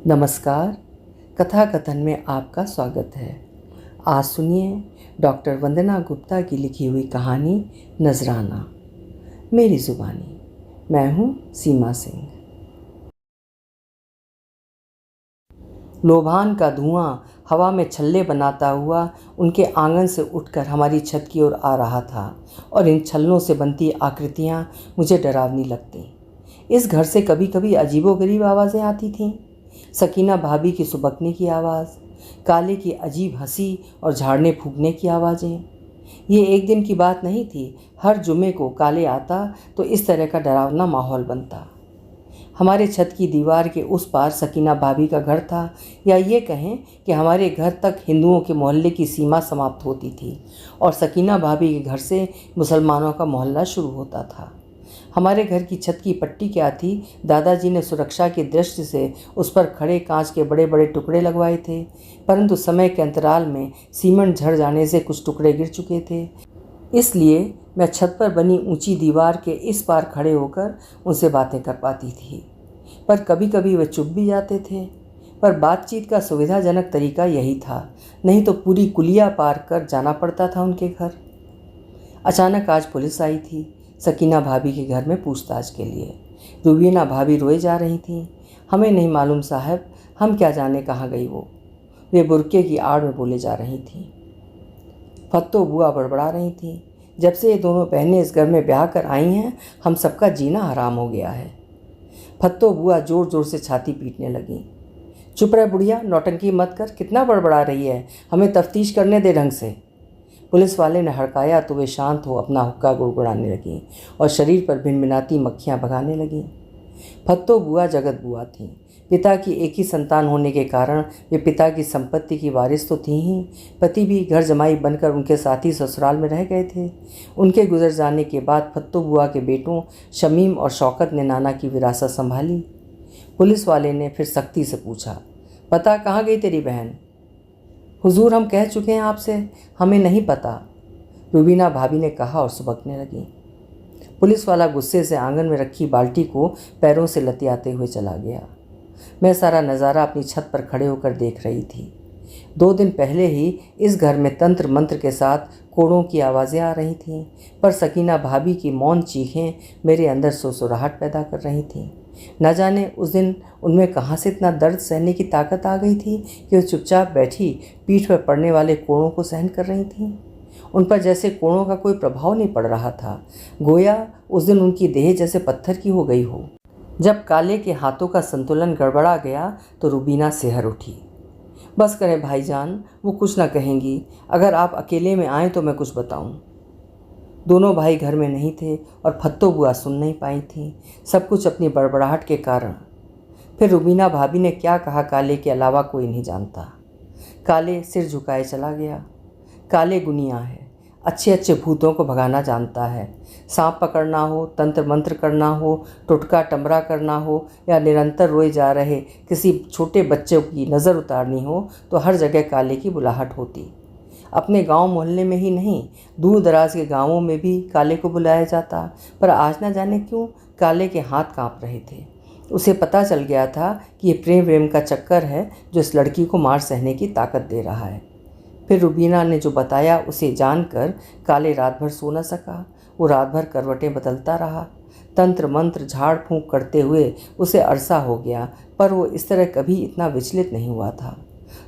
नमस्कार। कथा कथन में आपका स्वागत है। आज सुनिए डॉक्टर वंदना गुप्ता की लिखी हुई कहानी नजराना, मेरी जुबानी। मैं हूँ सीमा सिंह। लोभान का धुआं हवा में छल्ले बनाता हुआ उनके आंगन से उठकर हमारी छत की ओर आ रहा था और इन छल्लों से बनती आकृतियाँ मुझे डरावनी लगती। इस घर से कभी कभी अजीबोगरीब आवाज़ें आती थीं। सकीना भाभी की सुबकने की आवाज़, काले की अजीब हंसी और झाड़ने फूंकने की आवाज़ें। ये एक दिन की बात नहीं थी। हर जुमे को काले आता तो इस तरह का डरावना माहौल बनता। हमारे छत की दीवार के उस पार सकीना भाभी का घर था, या ये कहें कि हमारे घर तक हिंदुओं के मोहल्ले की सीमा समाप्त होती थी और सकीना भाभी के घर से मुसलमानों का मोहल्ला शुरू होता था। हमारे घर की छत की पट्टी क्या थी, दादाजी ने सुरक्षा की दृष्टि से उस पर खड़े कांच के बड़े बड़े टुकड़े लगवाए थे, परंतु समय के अंतराल में सीमेंट झड़ जाने से कुछ टुकड़े गिर चुके थे। इसलिए मैं छत पर बनी ऊंची दीवार के इस पार खड़े होकर उनसे बातें कर पाती थी, पर कभी कभी वे चुप भी जाते थे। पर बातचीत का सुविधाजनक तरीका यही था, नहीं तो पूरी कुलिया पार कर जाना पड़ता था उनके घर। अचानक आज पुलिस आई थी सकीना भाभी के घर में पूछताछ के लिए। रुबीना भाभी रोए जा रही थीं। हमें नहीं मालूम साहब, हम क्या जाने कहाँ गई वो, वे बुरके की आड़ में बोले जा रही थीं। फत्तो बुआ बड़बड़ा रही थीं, जब से ये दोनों बहनें इस घर में ब्याह कर आई हैं, हम सबका जीना हराम हो गया है। फत्तो बुआ जोर जोर से छाती पीटने लगी। चुप रह बुढ़िया, नौटंकी मत कर, कितना बड़बड़ा रही है, हमें तफ्तीश करने दे ढंग से। पुलिस वाले ने हड़काया तो वे शांत हो अपना हुक्का गुड़गुड़ाने लगीं और शरीर पर भिनभिनाती मक्खियाँ भगाने लगीं। फत्तो बुआ जगत बुआ थीं। पिता की एक ही संतान होने के कारण वे पिता की संपत्ति की वारिस तो थीं ही, पति भी घर जमाई बनकर उनके साथ ही ससुराल में रह गए थे। उनके गुजर जाने के बाद फत्तो बुआ के बेटों शमीम और शौकत ने नाना की विरासत संभाली। पुलिस वाले ने फिर सख्ती से पूछा, पता कहाँ गई तेरी बहन? हुजूर, हम कह चुके हैं आपसे, हमें नहीं पता, रुबीना भाभी ने कहा और सुबकने लगी। पुलिस वाला गुस्से से आंगन में रखी बाल्टी को पैरों से लतियाते हुए चला गया। मैं सारा नज़ारा अपनी छत पर खड़े होकर देख रही थी। 2 दिन पहले ही इस घर में तंत्र मंत्र के साथ कोड़ों की आवाज़ें आ रही थीं, पर सकीना भाभी की मौन चीखें मेरे अंदर सुसुराहट पैदा कर रही थीं। न जाने उस दिन उनमें कहाँ से इतना दर्द सहने की ताकत आ गई थी कि वे चुपचाप बैठी पीठ पर पड़ने वाले कोड़ों को सहन कर रही थीं। उन पर जैसे कोड़ों का कोई प्रभाव नहीं पड़ रहा था, गोया उस दिन उनकी देह जैसे पत्थर की हो गई हो। जब काले के हाथों का संतुलन गड़बड़ा गया तो रुबीना सिहर उठी। बस करें भाईजान, वो कुछ ना कहेंगी, अगर आप अकेले में आएँ तो मैं कुछ बताऊं। दोनों भाई घर में नहीं थे और फत्तो बुआ सुन नहीं पाई थी, सब कुछ अपनी बड़बड़ाहट के कारण। फिर रुबीना भाभी ने क्या कहा काले के अलावा कोई नहीं जानता। काले सिर झुकाए चला गया। काले गुनिया है, अच्छे अच्छे भूतों को भगाना जानता है। सांप पकड़ना हो, तंत्र मंत्र करना हो, टुटका टमरा करना हो, या निरंतर रोए जा रहे किसी छोटे बच्चे की नज़र उतारनी हो तो हर जगह काले की बुलाहट होती। अपने गांव मोहल्ले में ही नहीं, दूर दराज के गांवों में भी काले को बुलाया जाता, पर आज न जाने क्यों काले के हाथ कांप रहे थे। उसे पता चल गया था कि ये प्रेम प्रेम का चक्कर है जो इस लड़की को मार सहने की ताकत दे रहा है। फिर रुबीना ने जो बताया उसे जानकर काले रात भर सो न सका। वो रात भर करवटें बदलता रहा। तंत्र मंत्र झाड़ फूंक करते हुए उसे अरसा हो गया, पर वो इस तरह कभी इतना विचलित नहीं हुआ था।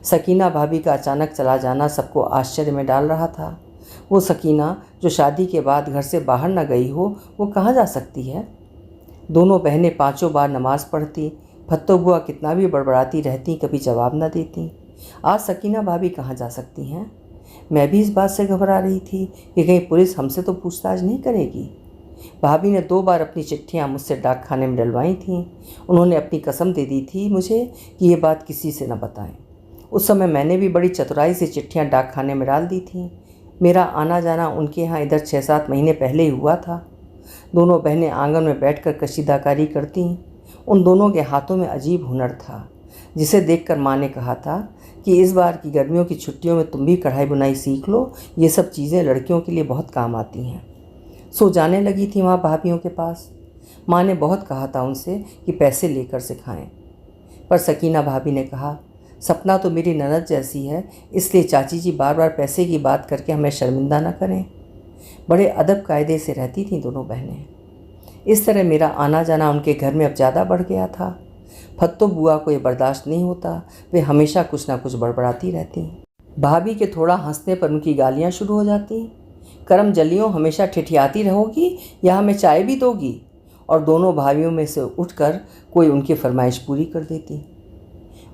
सकीना भाभी का अचानक चला जाना सबको आश्चर्य में डाल रहा था। वो सकीना जो शादी के बाद घर से बाहर न गई हो, वो कहाँ जा सकती है? दोनों बहनें 5 बार नमाज पढ़ती, फत्तो बुआ कितना भी बड़बड़ाती रहती, कभी जवाब न देती। आज सकीना भाभी कहाँ जा सकती हैं? मैं भी इस बात से घबरा रही थी कि कहीं पुलिस हमसे तो पूछताछ नहीं करेगी। भाभी ने 2 बार अपनी चिट्ठियाँ मुझसे डाक खाने में डलवाई थीं। उन्होंने अपनी कसम दे दी थी मुझे कि ये बात किसी से न बताएं। उस समय मैंने भी बड़ी चतुराई से चिट्ठियाँ डाक खाने में डाल दी थीं। मेरा आना जाना उनके यहाँ इधर 6-7 महीने पहले ही हुआ था। दोनों बहनें आंगन में बैठकर कशीदाकारी करती। उन दोनों के हाथों में अजीब हुनर था, जिसे देखकर माँ ने कहा था कि इस बार की गर्मियों की छुट्टियों में तुम भी कढ़ाई बुनाई सीख लो, ये सब चीज़ें लड़कियों के लिए बहुत काम आती हैं। सो जाने लगी थी वहाँ भाभियों के पास। माँ ने बहुत कहा था उनसे कि पैसे लेकर सिखाएं। पर सकीना भाभी ने कहा, सपना तो मेरी ननद जैसी है, इसलिए चाची जी बार बार पैसे की बात करके हमें शर्मिंदा न करें। बड़े अदब कायदे से रहती थीं दोनों बहनें। इस तरह मेरा आना जाना उनके घर में अब ज़्यादा बढ़ गया था। फत्तो बुआ को ये बर्दाश्त नहीं होता, वे हमेशा कुछ ना कुछ बड़बड़ाती रहती। भाभी के थोड़ा हंसने पर उनकी गालियाँ शुरू हो जाती। करम जलियों, हमेशा ठिठियाती रहोगी या हमें चाय भी दोगी? और दोनों भाइयों में से उठकर कोई उनकी फरमाइश पूरी कर देती।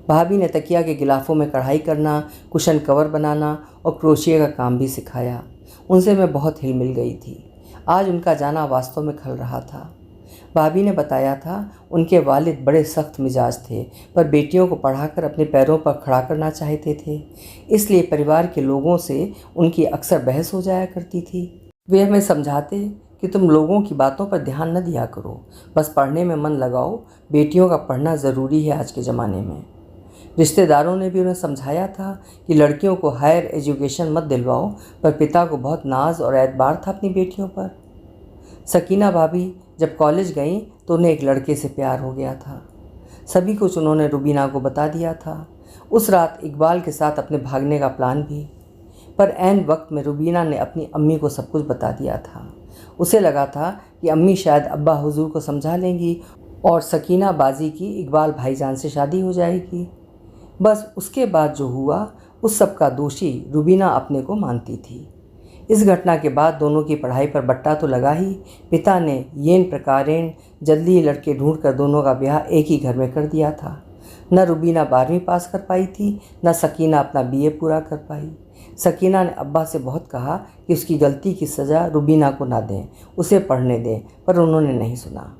भाभी ने तकिया के गिलाफों में कढ़ाई करना, कुशन कवर बनाना और क्रोशिया का काम भी सिखाया। उनसे मैं बहुत हिल मिल गई थी। आज उनका जाना वास्तव में खल रहा था। भाभी ने बताया था उनके वालिद बड़े सख्त मिजाज थे, पर बेटियों को पढ़ाकर अपने पैरों पर खड़ा करना चाहते थे, इसलिए परिवार के लोगों से उनकी अक्सर बहस हो जाया करती थी। वे हमें समझाते कि तुम लोगों की बातों पर ध्यान न दिया करो, बस पढ़ने में मन लगाओ, बेटियों का पढ़ना ज़रूरी है आज के ज़माने में। रिश्तेदारों ने भी उन्हें समझाया था कि लड़कियों को हायर एजुकेशन मत दिलवाओ, पर पिता को बहुत नाज और एतबार था अपनी बेटियों पर। सकीना भाभी जब कॉलेज गईं तो उन्हें एक लड़के से प्यार हो गया था। सभी कुछ उन्होंने रुबीना को बता दिया था। उस रात इकबाल के साथ अपने भागने का प्लान भी, पर ऐन वक्त में रुबीना ने अपनी अम्मी को सब कुछ बता दिया था। उसे लगा था कि अम्मी शायद अब्बा हुजूर को समझा लेंगी और सकीना बाजी की इकबाल भाईजान से शादी हो जाएगी। बस उसके बाद जो हुआ उस सब का दोषी रुबीना अपने को मानती थी। इस घटना के बाद दोनों की पढ़ाई पर बट्टा तो लगा ही। पिता ने येन प्रकारेण जल्दी ही लड़के ढूंढ कर दोनों का ब्याह एक ही घर में कर दिया था। न रुबीना 12वीं पास कर पाई थी, न सकीना अपना बीए पूरा कर पाई। सकीना ने अब्बा से बहुत कहा कि उसकी गलती की सज़ा रुबीना को ना दें, उसे पढ़ने दें, पर उन्होंने नहीं सुना।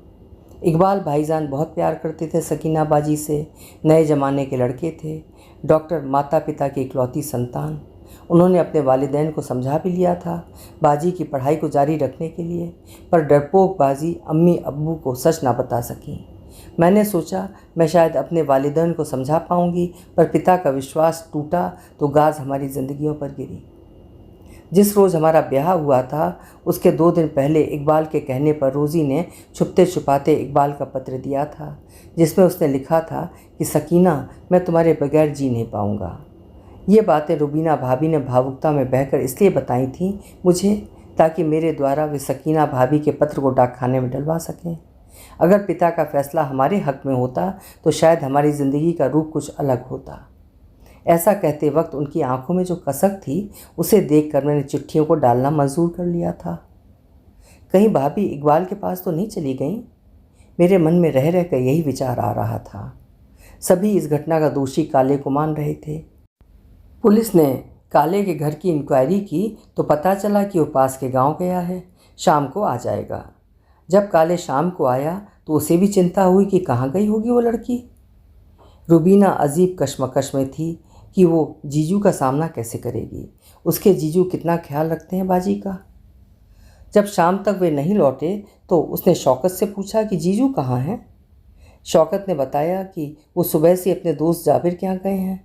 इकबाल भाईजान बहुत प्यार करते थे सकीना बाजी से। नए ज़माने के लड़के थे, डॉक्टर, माता पिता की इकलौती संतान। उन्होंने अपने वालिदैन को समझा भी लिया था बाजी की पढ़ाई को जारी रखने के लिए, पर डरपोक बाजी अम्मी अब्बू को सच ना बता सकी। मैंने सोचा मैं शायद अपने वालिदैन को समझा पाऊंगी, पर पिता का विश्वास टूटा तो गाज हमारी ज़िंदगियों पर गिरी। जिस रोज़ हमारा ब्याह हुआ था उसके 2 दिन पहले इकबाल के कहने पर रोज़ी ने छुपते छुपाते इकबाल का पत्र दिया था, जिसमें उसने लिखा था कि सकीना, मैं तुम्हारे बगैर जी नहीं पाऊँगा। ये बातें रुबीना भाभी ने भावुकता में बहकर इसलिए बताई थीं मुझे, ताकि मेरे द्वारा वे सकीना भाभी के पत्र को डाकखाने में डलवा सकें। अगर पिता का फैसला हमारे हक में होता तो शायद हमारी ज़िंदगी का रूप कुछ अलग होता। ऐसा कहते वक्त उनकी आंखों में जो कसक थी उसे देखकर मैंने चिट्ठियों को डालना मंजूर कर लिया था। कहीं भाभी इकबाल के पास तो नहीं चली गई? मेरे मन में रह रहकर यही विचार आ रहा था। सभी इस घटना का दोषी काले को मान रहे थे। पुलिस ने काले के घर की इंक्वायरी की तो पता चला कि वो पास के गांव गया है, शाम को आ जाएगा। जब काले शाम को आया तो उसे भी चिंता हुई कि कहाँ गई होगी वो लड़की। रुबीना अजीब कश्मकश में थी कि वो जीजू का सामना कैसे करेगी। उसके जीजू कितना ख्याल रखते हैं बाजी का। जब शाम तक वे नहीं लौटे तो उसने शौकत से पूछा कि जीजू कहाँ हैं। शौकत ने बताया कि वो सुबह से अपने दोस्त जाबिर के यहाँ गए हैं।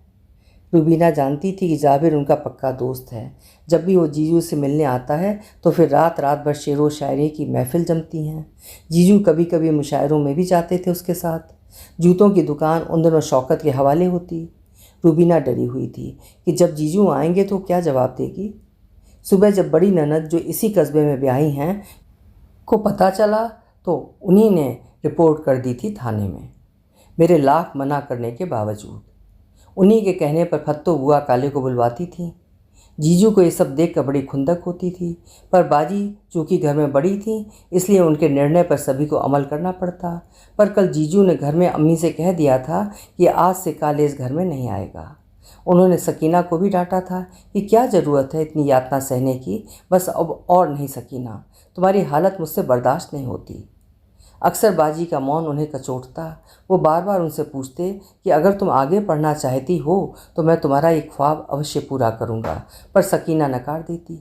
रुबीना जानती थी कि जाबिर उनका पक्का दोस्त है। जब भी वो जीजू से मिलने आता है तो फिर रात रात भर शेरो शायरी की महफिल जमती हैं। जीजू कभी कभी मुशायरों में भी जाते थे उसके साथ। जूतों की दुकान उन दिनों शौकत के हवाले होती। रुबीना डरी हुई थी कि जब जीजू आएंगे तो क्या जवाब देगी। सुबह जब बड़ी ननद जो इसी कस्बे में ब्याही हैं को पता चला तो उन्हीं ने रिपोर्ट कर दी थी थाने में, मेरे लाख मना करने के बावजूद। उन्हीं के कहने पर फत्तो बुआ काले को बुलवाती थी। जीजू को ये सब देखकर बड़ी खुंदक होती थी, पर बाजी चूँकि घर में बड़ी थी इसलिए उनके निर्णय पर सभी को अमल करना पड़ता। पर कल जीजू ने घर में अम्मी से कह दिया था कि आज से काले इस घर में नहीं आएगा। उन्होंने सकीना को भी डांटा था कि क्या ज़रूरत है इतनी यातना सहने की, बस अब और नहीं सकीना, तुम्हारी हालत मुझसे बर्दाश्त नहीं होती। अक्सर बाजी का मौन उन्हें कचोटता। वो बार बार उनसे पूछते कि अगर तुम आगे पढ़ना चाहती हो तो मैं तुम्हारा एक ख्वाब अवश्य पूरा करूँगा, पर सकीना नकार देती।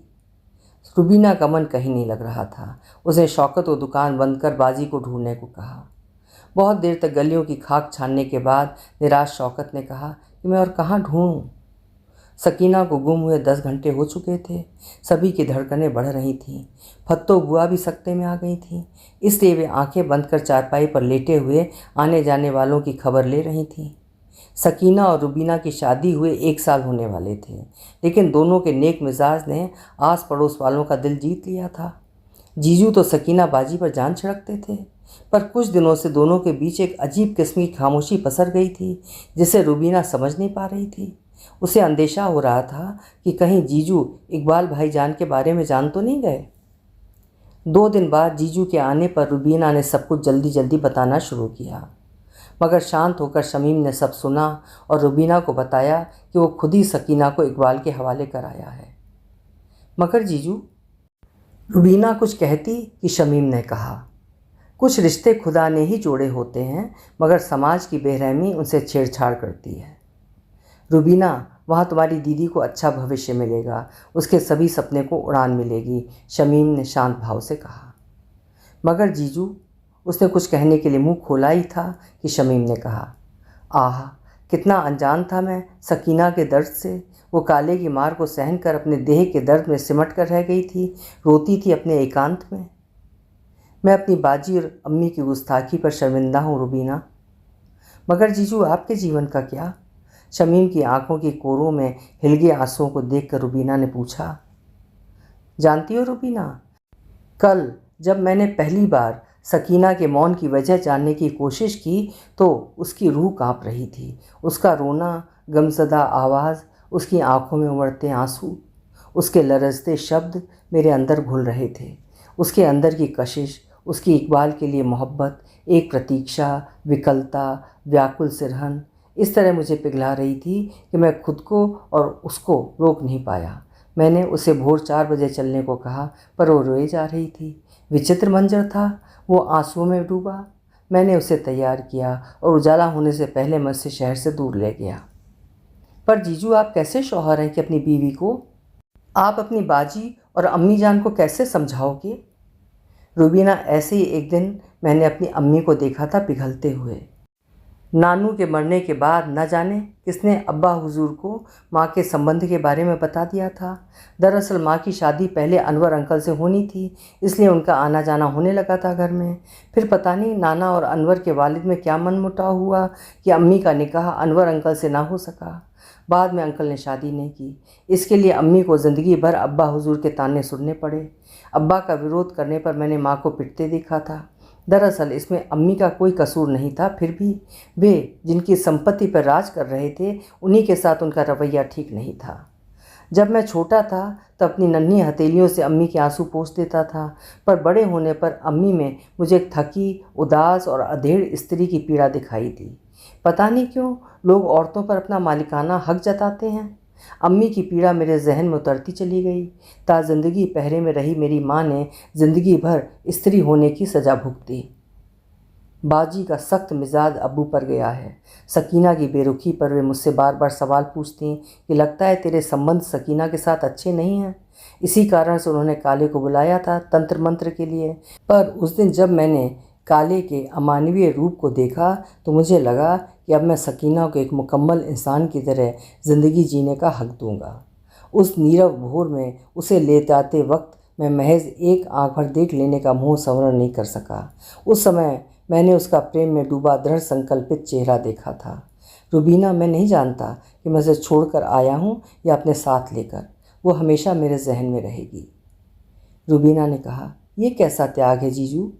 रुबीना का मन कहीं नहीं लग रहा था। उसने शौकत को दुकान बंद कर बाजी को ढूंढने को कहा। बहुत देर तक गलियों की खाक छानने के बाद निराश शौकत ने कहा कि मैं और कहाँ ढूंढूं। सकीना को गुम हुए 10 घंटे हो चुके थे। सभी की धड़कनें बढ़ रही थीं। फत्तो बुआ भी सकते में आ गई थीं, इसलिए वे आंखें बंद कर चारपाई पर लेटे हुए आने जाने वालों की खबर ले रही थीं। सकीना और रुबीना की शादी हुए 1 साल होने वाले थे, लेकिन दोनों के नेक मिजाज ने आस पड़ोस वालों का दिल जीत लिया था। जीजू तो सकीना बाजी पर जान छिड़कते थे, पर कुछ दिनों से दोनों के बीच एक अजीब किस्म की खामोशी पसर गई थी, जिसे रुबीना समझ नहीं पा रही थी। उसे अंदेशा हो रहा था कि कहीं जीजू इकबाल भाईजान के बारे में जान तो नहीं गए। 2 दिन बाद जीजू के आने पर रुबीना ने सब कुछ जल्दी जल्दी बताना शुरू किया, मगर शांत होकर शमीम ने सब सुना और रुबीना को बताया कि वो खुद ही सकीना को इकबाल के हवाले कराया है। मगर जीजू, रुबीना कुछ कहती कि शमीम ने कहा, कुछ रिश्ते खुदा ने ही जोड़े होते हैं, मगर समाज की बेरहमी उनसे छेड़छाड़ करती है। रुबीना, वहाँ तुम्हारी दीदी को अच्छा भविष्य मिलेगा, उसके सभी सपने को उड़ान मिलेगी, शमीम ने शांत भाव से कहा। मगर जीजू, उसने कुछ कहने के लिए मुंह खोला ही था कि शमीम ने कहा, आह, कितना अनजान था मैं सकीना के दर्द से। वो काले की मार को सहन कर अपने देह के दर्द में सिमट कर रह गई थी, रोती थी अपने एकांत में। मैं अपनी बाजी और अम्मी की गुस्ताखी पर शर्मिंदा हूँ रुबीना। मगर जीजू, आपके जीवन का क्या? शमीम की आंखों की कोरों में हिलगे आंसुओं को देखकर रुबीना ने पूछा। जानती हो रुबीना, कल जब मैंने पहली बार सकीना के मौन की वजह जानने की कोशिश की तो उसकी रूह कांप रही थी। उसका रोना, गमज़दा आवाज़, उसकी आंखों में उमड़ते आंसू, उसके लरजते शब्द मेरे अंदर घुल रहे थे। उसके अंदर की कशिश, उसकी इकबाल के लिए मोहब्बत, एक प्रतीक्षा, विकलता, व्याकुल सिरहन इस तरह मुझे पिघला रही थी कि मैं खुद को और उसको रोक नहीं पाया। मैंने उसे भोर 4 बजे चलने को कहा, पर वो रोए जा रही थी। विचित्र मंजर था, वो आंसुओं में डूबा। मैंने उसे तैयार किया और उजाला होने से पहले मैं उसे शहर से दूर ले गया। पर जीजू, आप कैसे शौहर हैं कि अपनी बीवी को आप अपनी बाजी और अम्मी जान को कैसे समझाओगे? रुबीना, ऐसे ही एक दिन मैंने अपनी अम्मी को देखा था पिघलते हुए। नानू के मरने के बाद न जाने किसने अब्बा हुजूर को माँ के संबंध के बारे में बता दिया था। दरअसल माँ की शादी पहले अनवर अंकल से होनी थी, इसलिए उनका आना जाना होने लगा था घर में। फिर पता नहीं नाना और अनवर के वालिद में क्या मनमुटाव हुआ कि अम्मी का निकाह अनवर अंकल से ना हो सका। बाद में अंकल ने शादी नहीं की। इसके लिए अम्मी को ज़िंदगी भर अब्बा हुजूर के ताने सुनने पड़े। अब्बा का विरोध करने पर मैंने माँ को पिटते देखा था। दरअसल इसमें अम्मी का कोई कसूर नहीं था, फिर भी वे जिनकी संपत्ति पर राज कर रहे थे, उन्हीं के साथ उनका रवैया ठीक नहीं था। जब मैं छोटा था तो अपनी नन्ही हथेलियों से अम्मी के आंसू पोंछ देता था, पर बड़े होने पर अम्मी में मुझे एक थकी, उदास और अधेड़ स्त्री की पीड़ा दिखाई दी। पता नहीं क्यों लोग औरतों पर अपना मालिकाना हक जताते हैं। अम्मी की पीड़ा मेरे जहन में उतरती चली गई। ज़िंदगी पहरे में रही मेरी माँ ने ज़िंदगी भर स्त्री होने की सज़ा भुगती। बाजी का सख्त मिजाज अब्बू पर गया है। सकीना की बेरुखी पर वे मुझसे बार बार सवाल पूछती कि लगता है तेरे संबंध सकीना के साथ अच्छे नहीं हैं। इसी कारण से उन्होंने काले को बुलाया था तंत्र मंत्र के लिए। पर उस दिन जब मैंने काले के अमानवीय रूप को देखा तो मुझे लगा कि अब मैं सकीना को एक मुकम्मल इंसान की तरह ज़िंदगी जीने का हक दूंगा। उस नीरव भोर में उसे ले जाते वक्त मैं महज एक आंख भर देख लेने का मुँह संवरण नहीं कर सका। उस समय मैंने उसका प्रेम में डूबा दृढ़ संकल्पित चेहरा देखा था। रुबीना, मैं नहीं जानता कि मैं उसे छोड़कर आया हूँ या अपने साथ लेकर। वो हमेशा मेरे जहन में रहेगी। रुबीना ने कहा, यह कैसा त्याग है जीजू?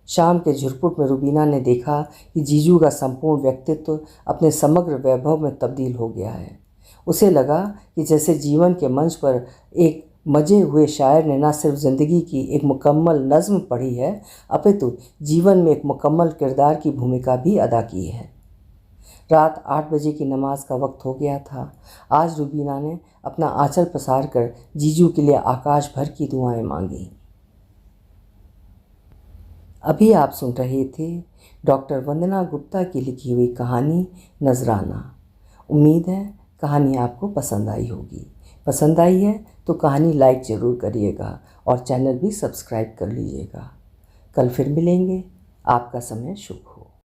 शाम के झुरपुट में रुबीना ने देखा कि जीजू का संपूर्ण व्यक्तित्व अपने समग्र वैभव में तब्दील हो गया है। उसे लगा कि जैसे जीवन के मंच पर एक मजे हुए शायर ने न सिर्फ ज़िंदगी की एक मुकम्मल नज़्म पढ़ी है, अपितु जीवन में एक मुकम्मल किरदार की भूमिका भी अदा की है। रात 8 बजे की नमाज का वक्त हो गया था। आज रुबीना ने अपना आंचल पसार कर जीजू के लिए आकाश भर की दुआएं मांगी। अभी आप सुन रहे थे डॉक्टर वंदना गुप्ता की लिखी हुई कहानी नजराना। उम्मीद है कहानी आपको पसंद आई होगी। पसंद आई है तो कहानी लाइक ज़रूर करिएगा और चैनल भी सब्सक्राइब कर लीजिएगा। कल फिर मिलेंगे। आपका समय शुभ हो।